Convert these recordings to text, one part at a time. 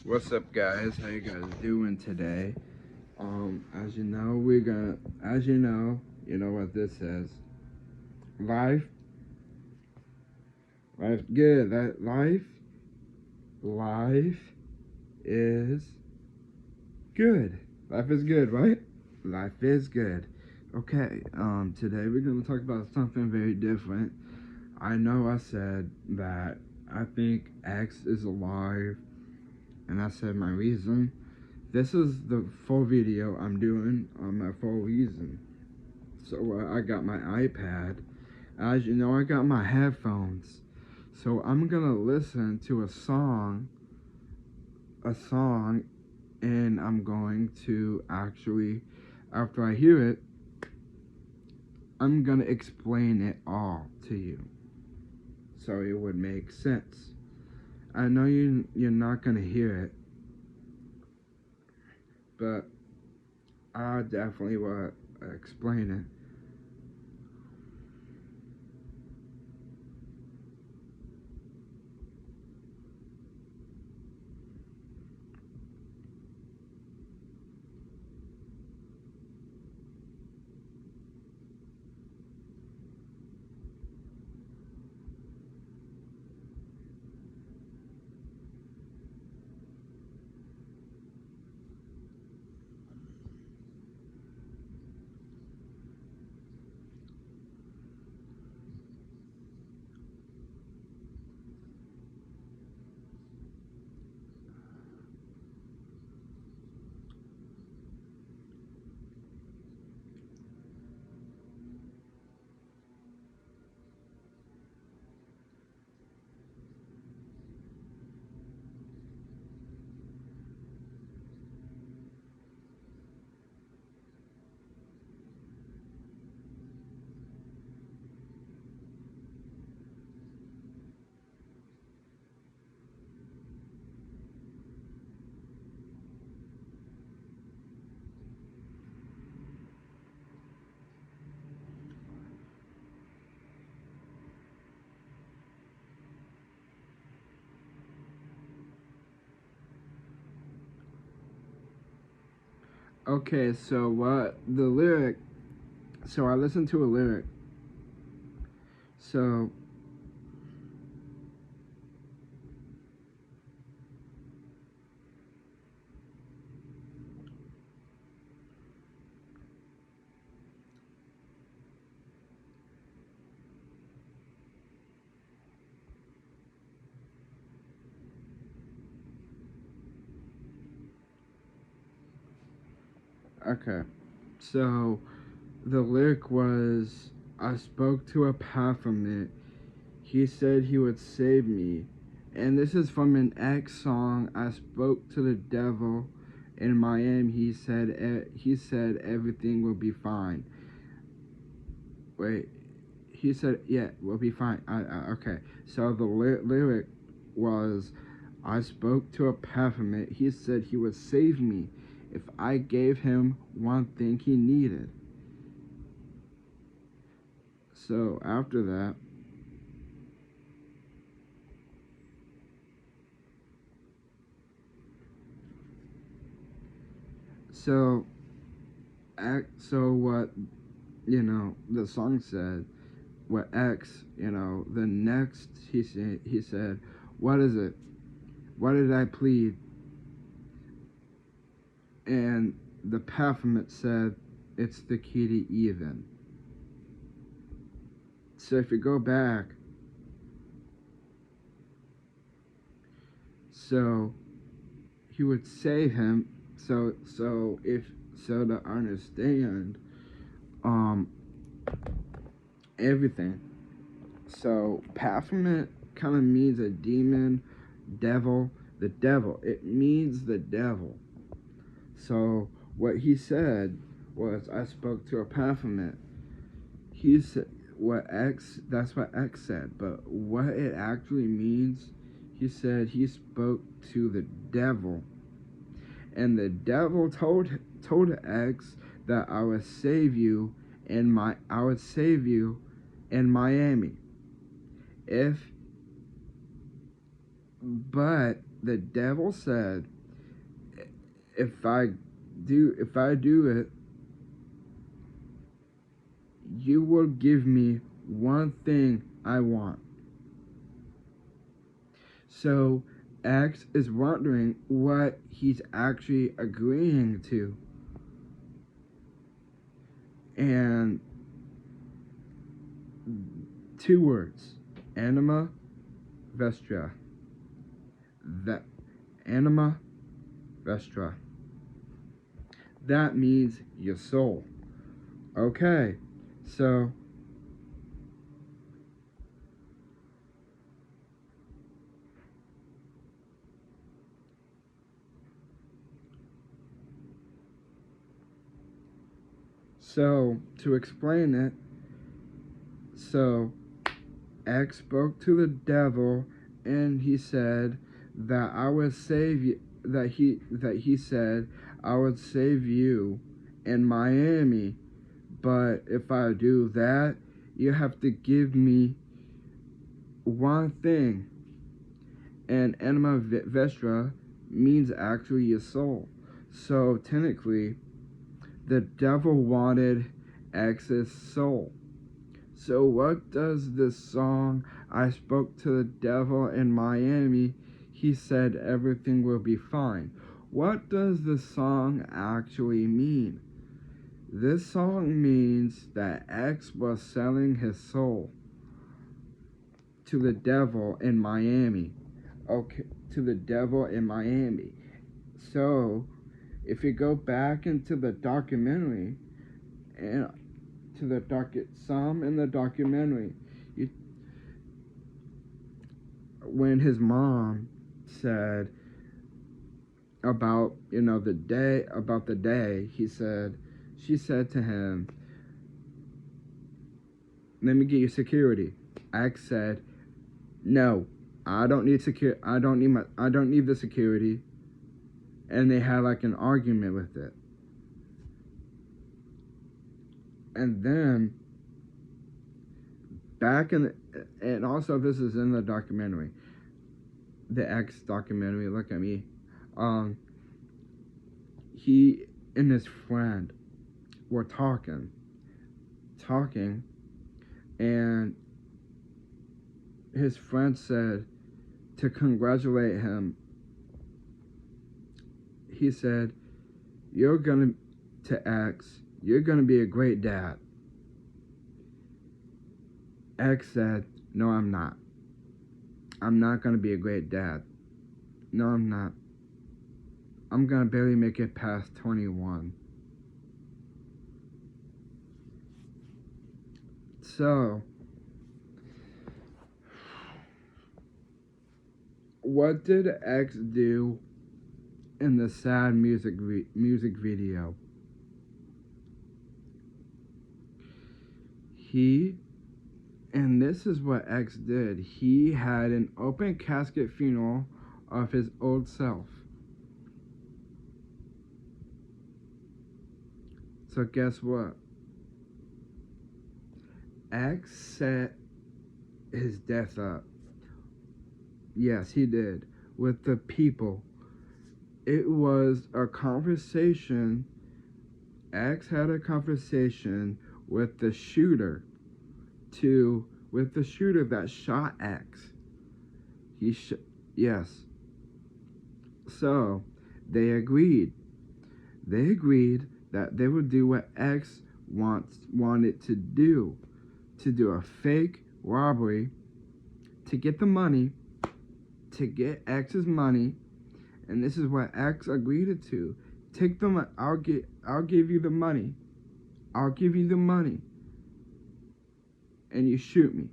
What's up, guys? How you guys doing today? As you know what this is. Life, life, good. Life is good. Life is good, right? Life is good. Okay. Today we're gonna talk about something very different. I know I said that I think X is alive, and I said my reason. This is the full video I'm doing on my full reason. So I got my iPad. As you know, I got my headphones. So I'm gonna listen to a song, and I'm going to actually, after I hear it, I'm gonna explain it all to you, so it would make sense. I know you're not gonna hear it, but I definitely will explain it. Okay, so what the lyric? So I listened to a lyric. So okay, so the lyric was, I spoke to a Baphomet. He said he would save me. And this is from an X song. I spoke to the devil in Miami. He said everything will be fine. Wait, he said, yeah, we'll be fine. Okay, so the lyric was, I spoke to a Baphomet. He said he would save me if I gave him one thing he needed. So after that, so so what the song said, what X, the next he said, what is it? What did I plead? And the Baphomet said, it's the key to even. So if you go back, so he would save him. So to understand um everything. So Baphomet kind of means a demon, devil. The devil. It means the devil. So what he said was, I spoke to a Baphomet. He said what X. That's what X said. But what it actually means, he said he spoke to the devil, and the devil told X that I would save you in Miami. If But the devil said if I do it, you will give me one thing I want. So X is wondering what he's actually agreeing to. And two words, anima vestra. That anima vestra. That means your soul. Okay, so to explain it, so X spoke to the devil, and he said that I would save you. That he said I would save you in Miami, but if I do that, you have to give me one thing. And anima vestra means actually your soul. So technically, the devil wanted X's soul. So what does this song, I spoke to the devil in Miami, he said everything will be fine? What does this song actually mean? This song means that X was selling his soul to the devil in Miami. Okay, to the devil in Miami. So, if you go back into the documentary, and to the some in the documentary, when his mom said about the day, she said to him, "Let me get you security." X said, "No, I don't need I don't need the security." And they had like an argument with it. And then and also this is in the documentary, the X documentary. Look at me. He and his friend were talking, and his friend said to congratulate him. He said, "You're gonna be a great dad." X said, "No, I'm not. I'm not gonna be a great dad. No, I'm not. I'm gonna barely make it past 21." So, what did X do in the sad music video? And this is what X did. He had an open casket funeral of his old self. So guess what? X set his death up. Yes, he did. With the people. It was a conversation. X had a conversation with the shooter that shot X. Yes. So, they agreed. They agreed that they would do what X wanted to do a fake robbery to get the money, to get X's money, and this is what X agreed to. Take the money. I'll give you the money. I'll give you the money. And you shoot me.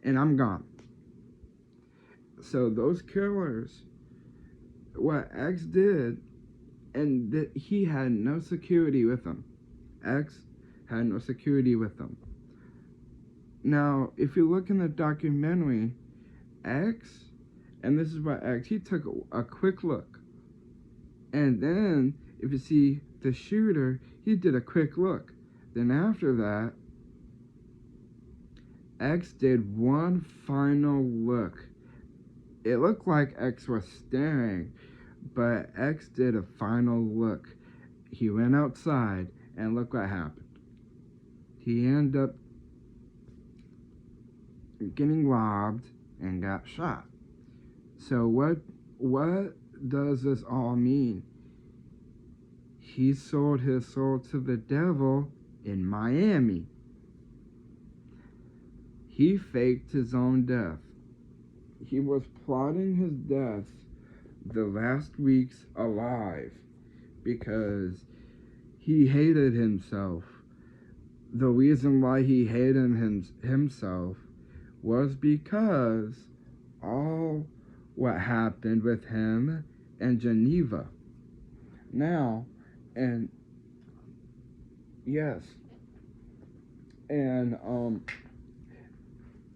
And I'm gone. So those killers, what X did, and he had no security with him. X had no security with him. Now, if you look in the documentary, X, and this is what X, he took a quick look. And then, if you see the shooter, he did a quick look. Then after that, X did one final look. It looked like X was staring, But X did a final look. He went outside, and look what happened. He ended up getting robbed and got shot. So what does this all mean? He sold his soul to the devil in Miami. He faked his own death. He was plotting his death the last weeks alive because he hated himself. The reason why he hated himself was because all what happened with him and Geneva. Now, and yes, and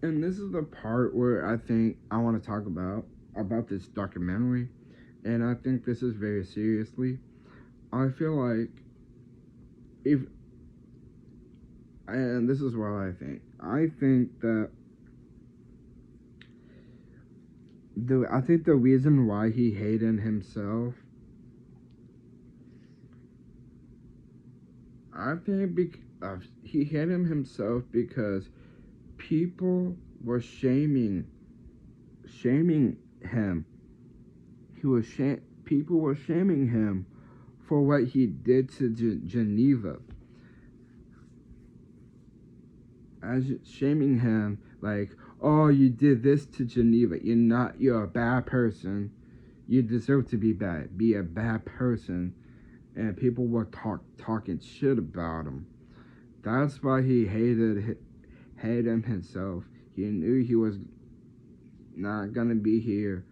this is the part where I think I want to talk about this documentary, and I think this is very seriously. I feel like if, and this is what I think that I think the reason why he hated himself, I think he hated himself because people were shaming him. People were shaming him for what he did to Geneva. As shaming him, like, oh, you did this to Geneva. You're a bad person. You deserve to be bad. Be a bad person. And people were talking shit about him. That's why he hated him himself. He knew he was not gonna be here.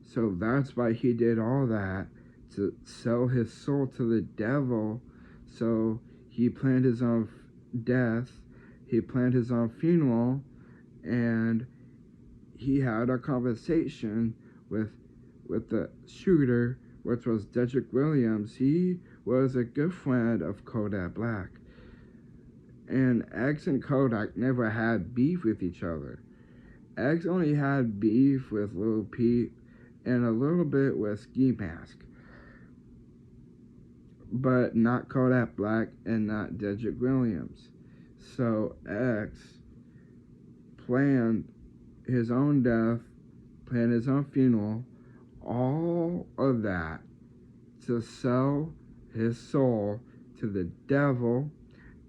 So that's why he did all that, to sell his soul to the devil. So he planned his own death. He planned his own funeral, and he had a conversation with the shooter, which was Dedrick Williams. He was a good friend of Kodak Black. And X and Kodak never had beef with each other. X only had beef with Lil Peep and a little bit with Ski Mask, but not Kodak Black and not Dedrick Williams. So X planned his own death, planned his own funeral, all of that to sell his soul to the devil.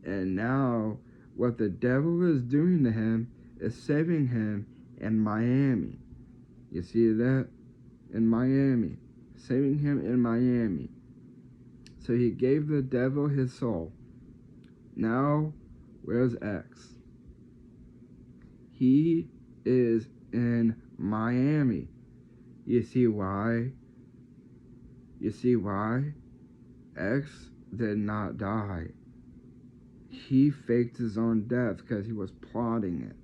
And now what the devil is doing to him is saving him in Miami. You see that? In Miami. Saving him in Miami. So he gave the devil his soul. Now, where's X? He is in Miami. You see why? You see why? X did not die. He faked his own death because he was plotting it.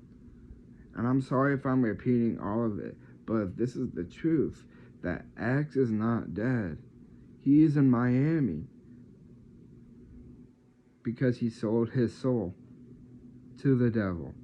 And I'm sorry if I'm repeating all of it, but this is the truth, that X is not dead. He is in Miami because he sold his soul to the devil.